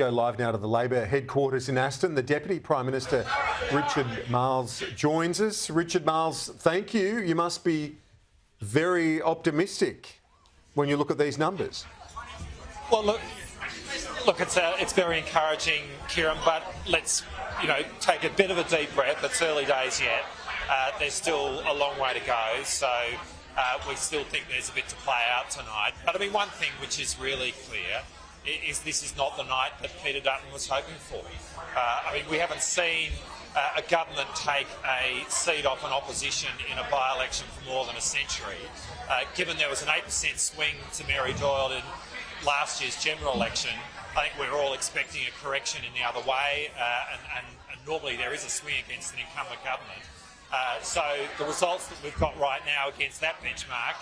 Go live now to the Labor headquarters in Aston. The Deputy Prime Minister Richard Marles joins us. Richard Marles, thank you. You must be very optimistic when you look at these numbers. Well, look, it's very encouraging, Kieran. But let's take a bit of a deep breath. It's early days yet. There's still a long way to go. So we still think there's a bit to play out tonight. But I mean, one thing which is really clear is this is not the night that Peter Dutton was hoping for. We haven't seen a government take a seat off an opposition in a by-election for more than a century. Given there was an 8% swing to Mary Doyle in last year's general election, I think we're all expecting a correction in the other way, and normally there is a swing against an incumbent government. So the results that we've got right now against that benchmark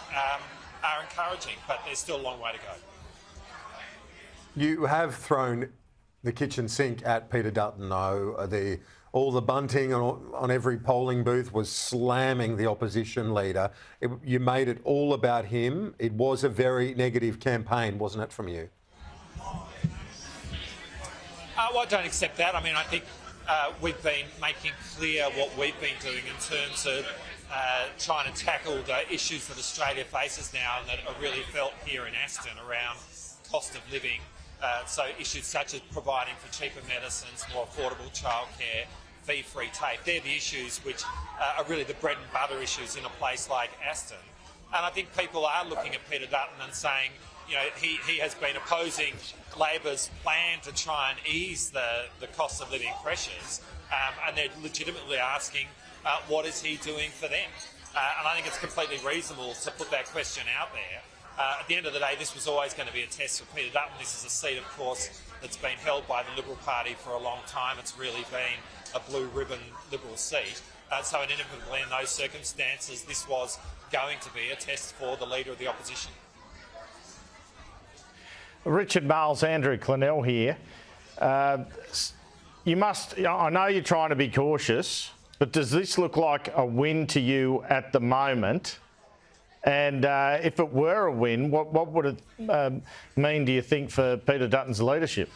are encouraging, but there's still a long way to go. You have thrown the kitchen sink at Peter Dutton, though. All the bunting on every polling booth was slamming the opposition leader. You made it all about him. It was a very negative campaign, wasn't it, from you? Well, I don't accept that. I mean, I think we've been making clear what we've been doing in terms of trying to tackle the issues that Australia faces now and that are really felt here in Aston around cost of living. So issues such as providing for cheaper medicines, more affordable childcare, fee-free TAFE, they're the issues which are really the bread and butter issues in a place like Aston. And I think people are looking at Peter Dutton and saying, he has been opposing Labor's plan to try and ease the cost of living pressures, and they're legitimately asking, what is he doing for them? And I think it's completely reasonable to put that question out there. At the end of the day, this was always going to be a test for Peter Dutton. This is a seat, of course, that's been held by the Liberal Party for a long time. It's really been a blue ribbon Liberal seat. So inevitably, in those circumstances, this was going to be a test for the Leader of the Opposition. Richard Marles, Andrew Clennell here. I know you're trying to be cautious, but does this look like a win to you at the moment? And if it were a win, what would it mean, do you think, for Peter Dutton's leadership?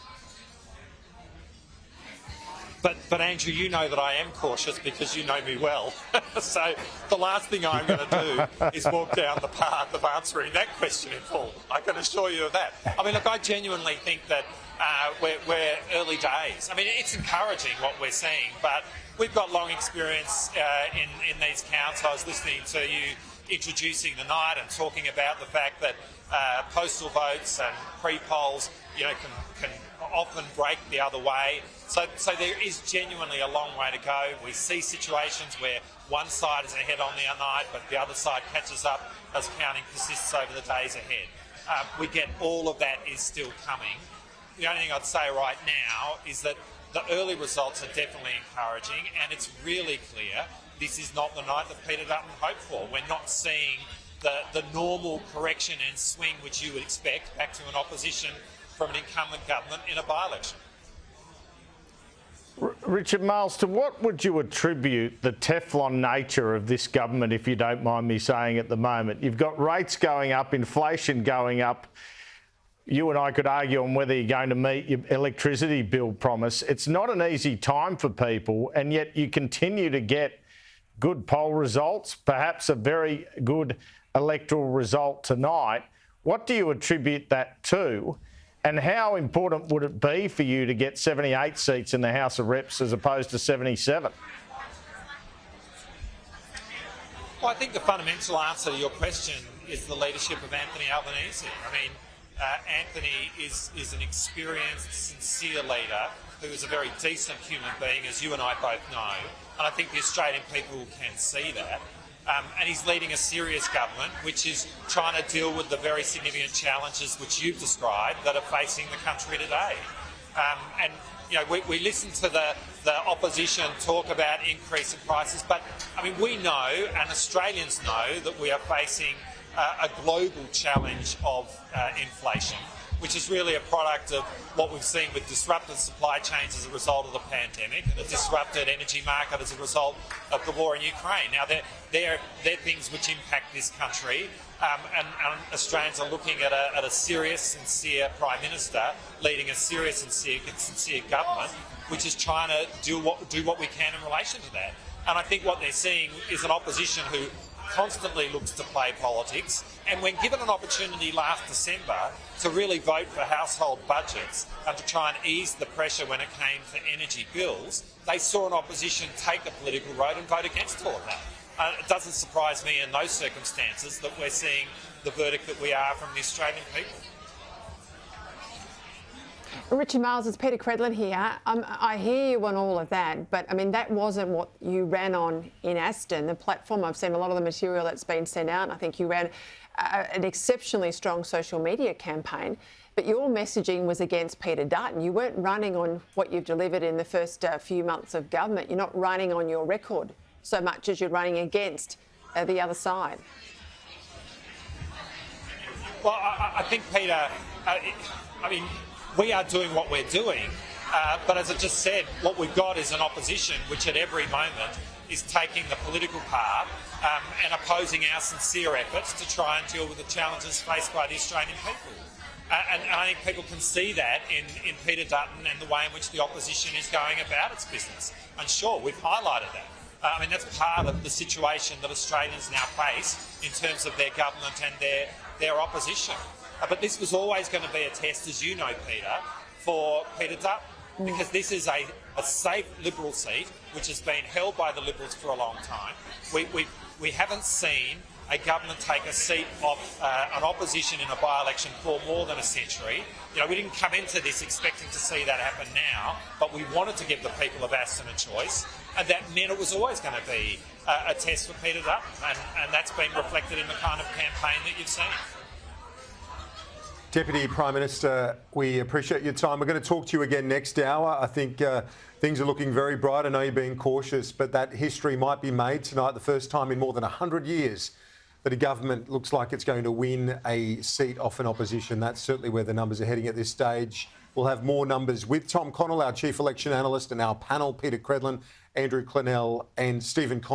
But Andrew, you know that I am cautious because you know me well. So the last thing I'm going to do is walk down the path of answering that question in full. I can assure you of that. I mean, look, I genuinely think that we're early days. I mean, it's encouraging what we're seeing, but we've got long experience in these counts. I was listening to you introducing the night and talking about the fact that postal votes and pre-polls, can often break the other way. So there is genuinely a long way to go. We see situations where one side is ahead on the night, but the other side catches up as counting persists over the days ahead. We get all of that is still coming. The only thing I'd say right now is that the early results are definitely encouraging, and it's really clear this is not the night that Peter Dutton hoped for. We're not seeing the normal correction and swing which you would expect back to an opposition from an incumbent government in a by-election. Richard Marles, to what would you attribute the Teflon nature of this government, if you don't mind me saying, at the moment? You've got rates going up, inflation going up. You and I could argue on whether you're going to meet your electricity bill promise. It's not an easy time for people, and yet you continue to get good poll results, perhaps a very good electoral result tonight. What do you attribute that to? And how important would it be for you to get 78 seats in the House of Reps as opposed to 77? Well, I think the fundamental answer to your question is the leadership of Anthony Albanese. I mean, Anthony is an experienced, sincere leader who is a very decent human being, as you and I both know. And I think the Australian people can see that. And he's leading a serious government which is trying to deal with the very significant challenges which you've described that are facing the country today. We listen to the opposition talk about increasing prices, but I mean, we know and Australians know that we are facing a global challenge of inflation. which is really a product of what we've seen with disrupted supply chains as a result of the pandemic and a disrupted energy market as a result of the war in Ukraine. Now, they're things which impact this country, and Australians are looking at a serious, sincere Prime Minister leading a serious, sincere government, which is trying to do what we can in relation to that. And I think what they're seeing is an opposition who constantly looks to play politics, and when given an opportunity last December to really vote for household budgets and to try and ease the pressure when it came to energy bills, they saw an opposition take the political road and vote against all of that. It doesn't surprise me in those circumstances that we're seeing the verdict that we are from the Australian people. Richard Marles, it's Peter Dutton here. I hear you on all of that, but I mean, that wasn't what you ran on in Aston. The platform, I've seen a lot of the material that's been sent out. I think you ran an exceptionally strong social media campaign, but your messaging was against Peter Dutton. You weren't running on what you've delivered in the first few months of government. You're not running on your record so much as you're running against the other side. Well, I think, Peter, I mean, we are doing what we're doing, but as I just said, what we've got is an opposition which at every moment is taking the political part and opposing our sincere efforts to try and deal with the challenges faced by the Australian people. And I think people can see that in Peter Dutton and the way in which the opposition is going about its business. And sure, we've highlighted that. I mean, that's part of the situation that Australians now face in terms of their government and their opposition. But this was always going to be a test, as you know, Peter, for Peter Dutton, because this is a safe Liberal seat which has been held by the Liberals for a long time. We haven't seen a government take a seat off an opposition in a by-election for more than a century. You know, we didn't come into this expecting to see that happen now, but we wanted to give the people of Aston a choice, and that meant it was always going to be a test for Peter Dutton, and that's been reflected in the kind of campaign that you've seen. Deputy Prime Minister, we appreciate your time. We're going to talk to you again next hour. I think things are looking very bright. I know you're being cautious, but that history might be made tonight, the first time in more than 100 years that a government looks like it's going to win a seat off an opposition. That's certainly where the numbers are heading at this stage. We'll have more numbers with Tom Connell, our Chief Election Analyst, and our panel, Peter Dutton, Andrew Clennell and Stephen Conway.